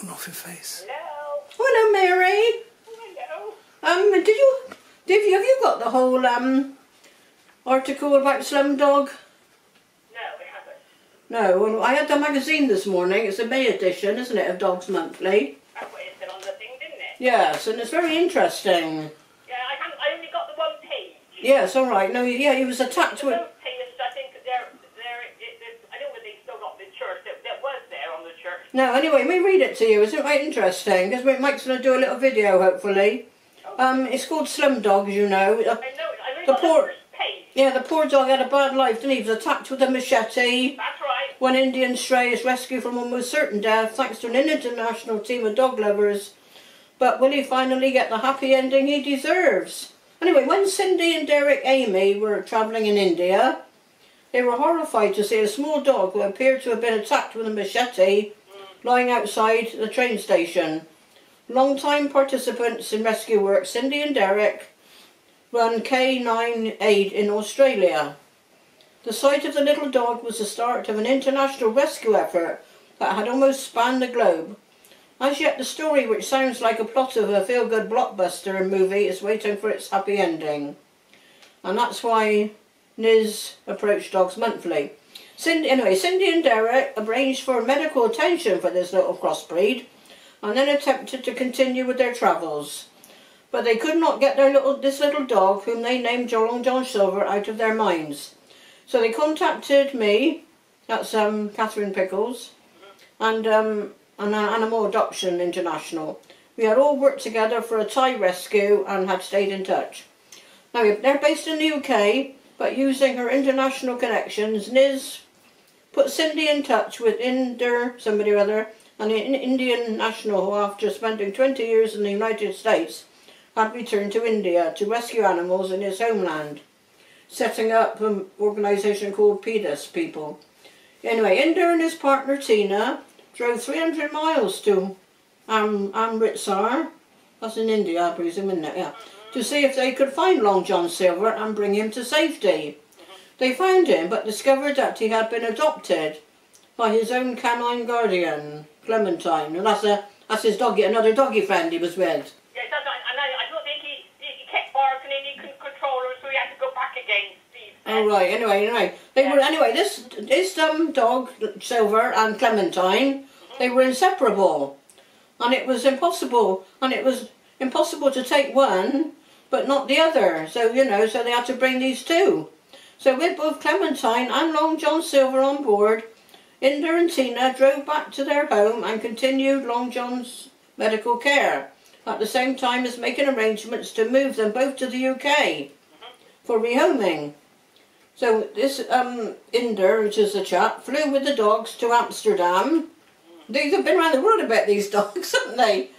gone off your face. Hello. Hello, Mary. Hello. Have you got the whole article about Slumdog? No, we haven't. No, well, I had the magazine this morning. It's a May edition, isn't it, of Dogs Monthly? That's what it said on the thing, didn't it? Yes, and it's very interesting. Yeah, I only got the one page. Yes, all right. No, yeah, he was attacked The with... first page, I think I don't know whether they still got the church that was there on the church. No, anyway, let me read it to you. Isn't it quite interesting? Because Mike's going to do a little video, hopefully. It's called Slumdog, as you know. I know, I only got the first page. Yeah, the poor dog had a bad life, didn't he? He was attacked with a machete. That's right. One Indian stray is rescued from almost certain death thanks to an international team of dog lovers. But will he finally get the happy ending he deserves? Anyway, when Cindy and Derek Amy were travelling in India, they were horrified to see a small dog who appeared to have been attacked with a machete lying outside the train station. Long-time participants in rescue work, Cindy and Derek, run K9 Aid in Australia. The sight of the little dog was the start of an international rescue effort that had almost spanned the globe. As yet, the story, which sounds like a plot of a feel-good blockbuster movie, is waiting for its happy ending. And that's why Niz approached Dogs Monthly. Cindy and Derek arranged for medical attention for this little crossbreed and then attempted to continue with their travels. But they could not get this little dog, whom they named Long John Silver, out of their minds. So they contacted me, that's Catherine Pickles, and Animal Adoption International. We had all worked together for a Thai rescue and had stayed in touch. Now, they're based in the UK, but using her international connections, Niz put Cindy in touch with somebody or other, an Indian national who, after spending 20 years in the United States, had returned to India to rescue animals in his homeland, setting up an organisation called PETUS People. Anyway, Inder and his partner Tina drove 300 miles to Amritsar, that's in India, I presume, isn't it? Yeah, to see if they could find Long John Silver and bring him to safety. They found him, but discovered that he had been adopted by his own canine guardian, Clementine, and that's his doggy, another doggy friend he was with. Yeah, I don't think he kept barking and he couldn't control her, so he had to go back again, Steve. Oh right. Anyway, this dog Silver and Clementine, they were inseparable, and it was impossible to take one but not the other. So so they had to bring these two. So with both Clementine and Long John Silver on board, Inder and Tina drove back to their home and continued Long John's medical care, at the same time as making arrangements to move them both to the UK for rehoming. So this Inder, which is the chap, flew with the dogs to Amsterdam. These have been around the world a bit, these dogs, haven't they?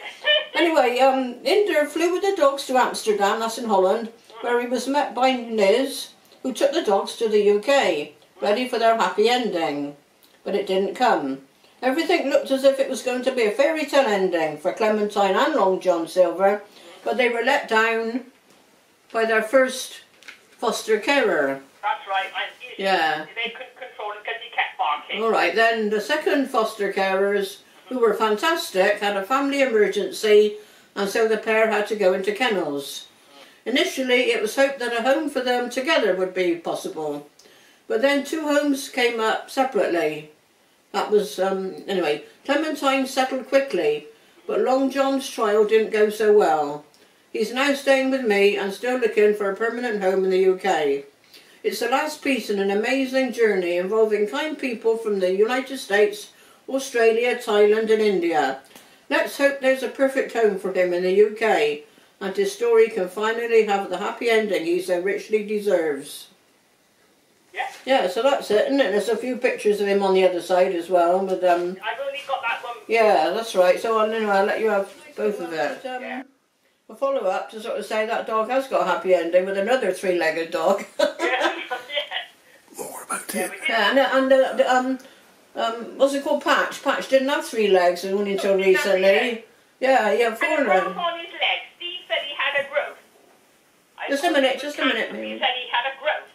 Anyway, Inder flew with the dogs to Amsterdam, that's in Holland, where he was met by Niz, who took the dogs to the UK, ready for their happy ending. But it didn't come. Everything looked as if it was going to be a fairy tale ending for Clementine and Long John Silver, but they were let down by their first foster carer. That's right. Yeah. They couldn't control him because he kept barking. All right, then the second foster carers, who were fantastic, had a family emergency, and so the pair had to go into kennels. Initially, it was hoped that a home for them together would be possible, but then two homes came up separately. That was, anyway, Clementine settled quickly, but Long John's trial didn't go so well. He's now staying with me and still looking for a permanent home in the UK. It's the last piece in an amazing journey involving kind people from the United States, Australia, Thailand and India. Let's hope there's a perfect home for him in the UK, and his story can finally have the happy ending he so richly deserves. Yeah. Yeah, so that's it, isn't it? There's a few pictures of him on the other side as well. With I've only got that one. Yeah, that's right. So I'll let you have both of it. Yeah. A follow-up to sort of say that dog has got a happy ending with another three-legged dog. Yeah. More about it. Yeah, what's it called? Patch. Patch didn't have 3 legs only until recently. Yeah, he had 4 and a legs. growth on his leg. Steve said he had a growth. Just a minute, maybe. He said he had a growth.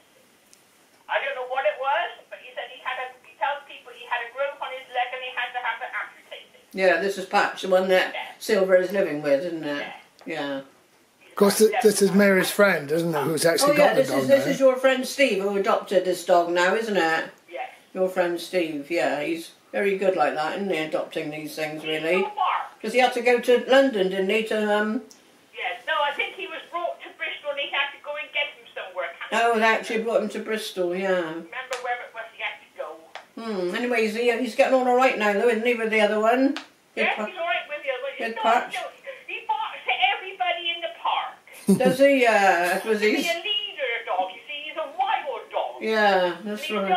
I don't know what it was, but he said he tells people he had a growth on his leg and he had to have it amputated. Yeah, this is Patch, the one that Silver is living with, isn't it? Yeah. Of course, this is Mary's friend, isn't it? Who's actually Oh yeah, got the this dog is now. your friend Steve who adopted this dog now, isn't it? Yes. Your friend Steve, yeah, he's very good like that, isn't he, adopting these things, really? So far. Because he had to go to London, didn't he, to, Yes. No, I think he was brought to Bristol and he had to go and get him somewhere. oh, they actually brought him to Bristol, yeah. Remember where it was he had to go. Anyway, he's getting on alright now, though, isn't he, with the other one? Yes, he's alright with you. But Good Patch. He barks at everybody in the park. Does he, was He's he? a leader dog, you see. He's a wild dog. Yeah, that's He right.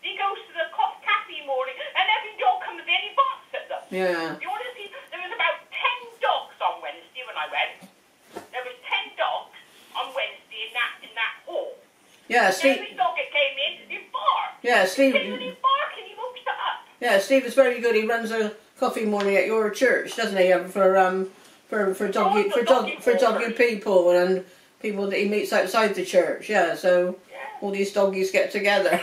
he goes to the cafe morning and every dog comes in, he barks at them. Yeah. You want to see, there was about 10 dogs on Wednesday when I went. There was 10 dogs on Wednesday in that hall. Yeah, Steve. Every dog that came in, he barked. Yeah, Steve. Continually barking, he woke it up. Yeah, Steve is very good. He runs a coffee morning at your church, doesn't he? For doggy people and people that he meets outside the church. Yeah, so all these doggies get together.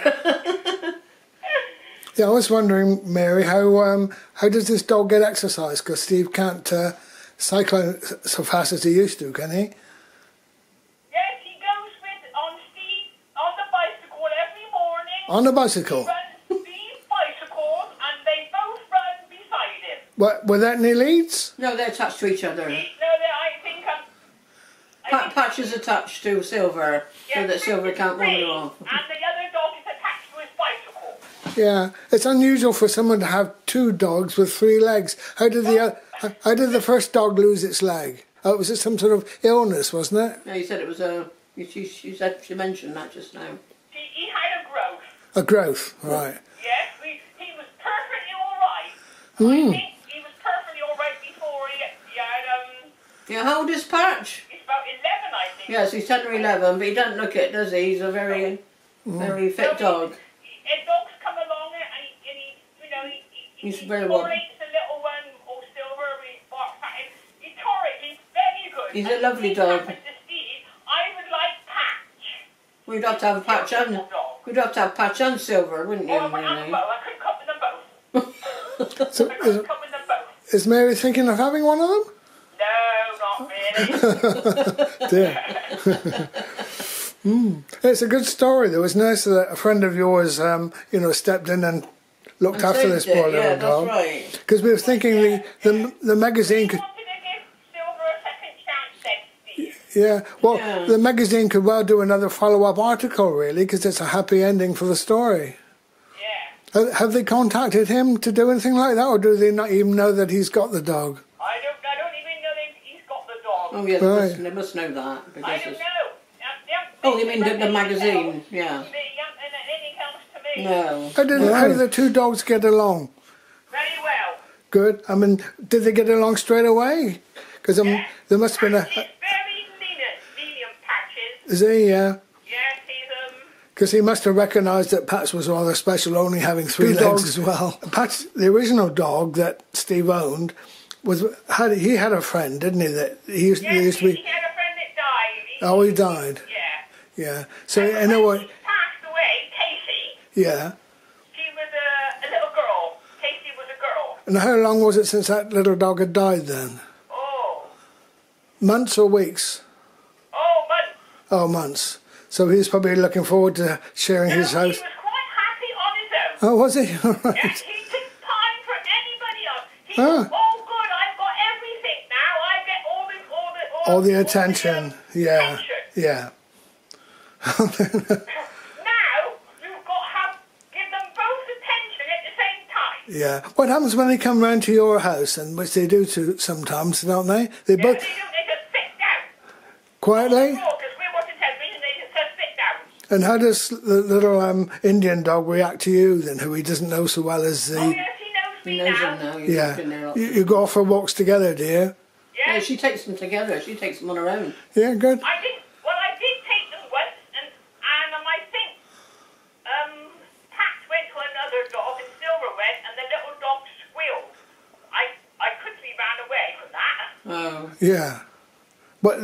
Yeah, I was wondering, Mary, how does this dog get exercise? Because Steve can't cycle so fast as he used to, can he? Yes, he goes on the bicycle every morning. On a bicycle? He runs these bicycles and they both run beside him. Without any leads? No, they're attached to each other. I think Patch is attached to Silver, so that Silver can't wander off. And the other dog is attached to his bicycle. Yeah, it's unusual for someone to have two dogs with 3 legs. How did the first dog lose its leg? Oh, was it some sort of illness, wasn't it? No, you said it was she mentioned that just now. He had a growth. A growth, right. Yes, he was perfectly alright. I think he was perfectly alright before he had, Yeah, how old is Patch? he's about 11, I think. Yes, he's 10 or 11, but he doesn't look it, does he? He's a very fit dog. And dogs come along and He's he very well. tolerates the little one or Silver, he barks at him. He tolerates, he's very good. He's a And lovely if dog. happens to Steve, I would like Patch. We'd have to have Patch and we'd have to have Patch and Silver, wouldn't you? Or I couldn't cope with them both. So I couldn't cope with them both. is Mary thinking of having one of them? No, not really. Dear. It's a good story though. It's nice that a friend of yours, stepped in and looked after this poor little dog. Yeah, that's right. Because we were thinking the magazine could... wanted to give Silver a second chance, said Steve. Yeah, well, Yeah. the magazine could well do another follow-up article, really, because it's a happy ending for the story. Yeah. Have they contacted him to do anything like that, or do they not even know that he's got the dog? I don't even know that he's got the dog. Oh yeah, Right. they must know that. Because I don't know. Oh, you mean the magazine? Yeah. Anything else to me? No. How did the two dogs get along? Very well. Good. I mean, did they get along straight away? Because there must have been a... He's very lenient Patches. Is he? Yeah. Yes, he's Because he must have recognised that Patch was rather special, only having 3 legs as well. Patch, the original dog that Steve owned, he had a friend, didn't he? That he used to be. he had a friend that died. Oh, he died. Yeah. Yeah. So And in a when way, he passed away, Casey, yeah. she was a little girl. Casey was a girl. And how long was it since that little dog had died then? Oh. Months or weeks? Oh, but Oh, months. So he was probably looking forward to sharing his he house. was quite happy on his own. Oh, was he? All right. Yes, he took time for anybody else. He Ah. was, oh good, I've got everything now. I get All the attention. Yeah. attention. Yeah. Now you've got to give them both attention at the same time. Yeah. What happens when they come round to your house, and which they do sometimes, don't they? They Yeah, both they just sit down. quietly. Because we're watching television, they just sit down. And how does the little Indian dog react to you then, who he doesn't know so well as the... Oh yes, he knows me He knows now. him now. He's Yeah. been there lots You go off for walks together, do you? Yeah, Yes. she takes them together. She takes them on her own. Yeah, good. I did take them once, and I think Pat went to another dog, and Silver went, and the little dog squealed. I quickly ran away from that. Oh. Yeah. But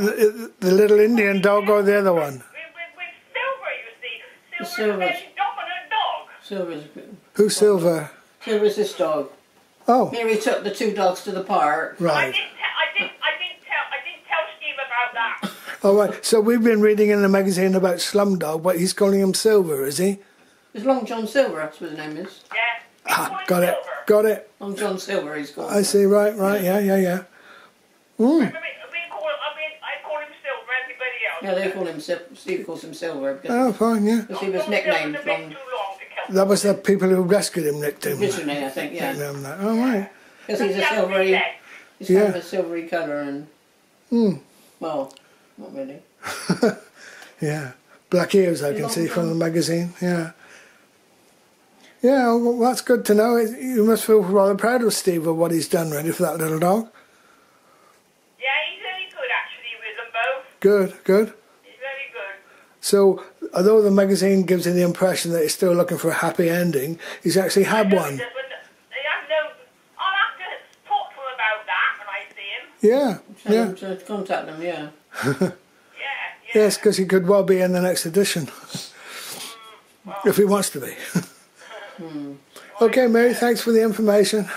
the little Indian dog or the other one? With Silver, you see. Silver's a Silver's- very dominant dog. Silver's good. Who's Silver? Silver's this dog. Oh, Mary took the 2 dogs to the park. I right. didn't tell Steve about that. All right. So we've been reading in the magazine about Slumdog, but he's calling him Silver, is he? It's Long John Silver, that's what his name is. Yeah. We call him Got it. Silver. Got it. Long John Silver, he's called. I see. Right. Yeah. I call him Silver. Everybody else. Yeah, they call him Steve calls him Silver because Oh, fine. Yeah. he was nicknamed Silver's a bit from too long to kill. That was the people who rescued him, nicked him. originally, I think, yeah. Nicknamed that. Oh, right. Because he's a Yeah, silvery, yeah. he's kind of Yeah. a silvery colour and, well, not really. Yeah. Black ears, I can see from the magazine. Yeah. Yeah, well, that's good to know. You must feel rather proud of Steve of what he's done, really, for that little dog. Yeah, he's very good actually with them both. Good. He's very good. So, although the magazine gives you the impression that he's still looking for a happy ending, he's actually had one. I'll have to talk to him about that when I see him. Yeah. Tell him to contact them, yeah. Yeah. Yes, because he could well be in the next edition. If he wants to be. Okay, Mary, thanks for the information. Perhaps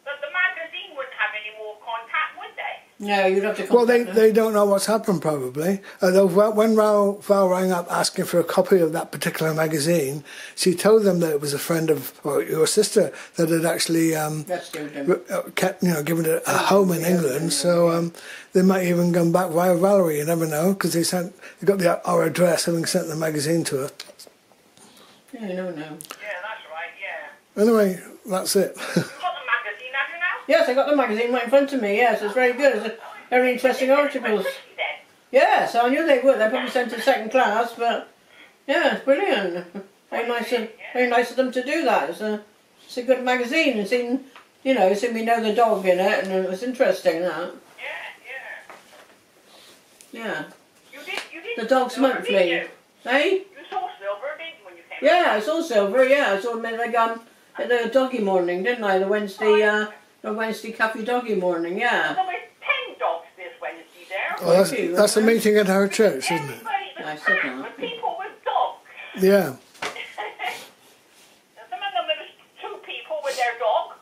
the magazine wouldn't have any more contact, would they? No, you'd have to contact Well, them. they don't know what's happened, probably. Although when Val rang up asking for a copy of that particular magazine, she told them that it was a friend of, or your sister, that had actually Rescued them. kept, given it a home in England. So they might even come back via Valerie. You never know, because they got our address, having sent the magazine to her. Yeah, you never know. Yeah, that's right. Yeah. Anyway, that's it. You've got the magazine, have you now? Yes, I got the magazine right in front of me, yes, it's very good. It's very interesting articles. Yes, I knew they would. They probably sent it second class, but yeah, it's brilliant. Very nice of them to do that. It's a good magazine. It's in, we know the dog in it, and it was interesting that. Yeah. Yeah. You did. The Dog's Silver, Monthly. didn't you? Eh? You saw Silver, didn't you, when you came? Yeah, I saw Silver. Yeah, I saw him at the doggy morning, didn't I? The Wednesday Cafe doggy morning. Yeah. There were 10 dogs this Wednesday there. Well, that's a meeting at our church, isn't it? Everybody was I said packed that. with people with dogs. Yeah. And some of them, there was 2 people with their dog,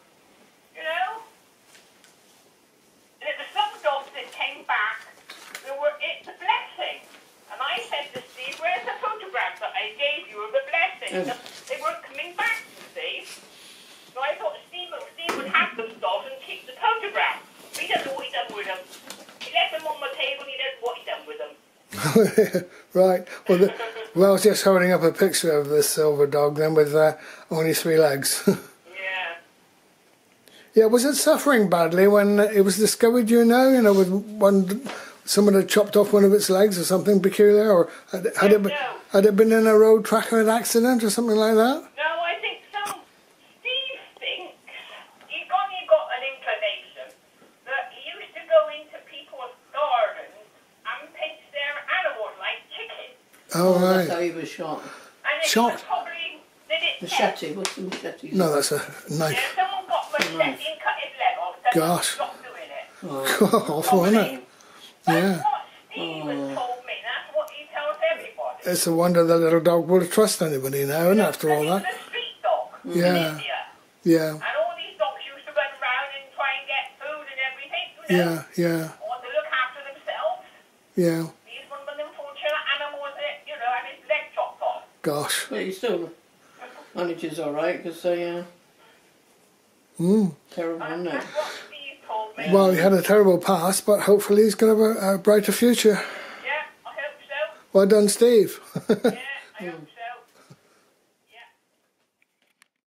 And it was some dogs that came back. It's a blessing. And I said to Steve, where's the photograph that I gave you of the blessing? They weren't coming back, you see. So I thought Steve would have those dogs and keep the photograph. He doesn't know what he done with them. He left them on the table and he doesn't know what he done with them. Right. Well, I was just holding up a picture of the silver dog then with only 3 legs. Yeah. Yeah, was it suffering badly when it was discovered, with someone had chopped off one of its legs or something peculiar, or had it been in a road traffic accident or something like that? No, I think so. Steve thinks he got an inclination that he used to go into people's gardens and pinch their animals like chickens. Oh, right. That's how he was shot. And it Shot? was probably did it Machete. What's the machete? No, that's a Yeah, knife. someone got machete and cut his leg off. So Gosh. he stopped doing it. Oh, Awful, isn't it? That's Yeah. what Steve has told me. That's what he tells everybody. It's a wonder the little dog will trust anybody now, and after all He was that. a street dog in Yeah. India. Yeah, And all these dogs used to run around and try and get food and everything, yeah, Or to look after themselves. yeah. These one of them unfortunate animals that, had his leg chopped off. Gosh. but he still manages all right because terrible, isn't it? That's what Steve told me. Well, he had a terrible past, but hopefully he's going to have a brighter future. Yeah, I hope so. Well done, Steve. Yeah, I hope so.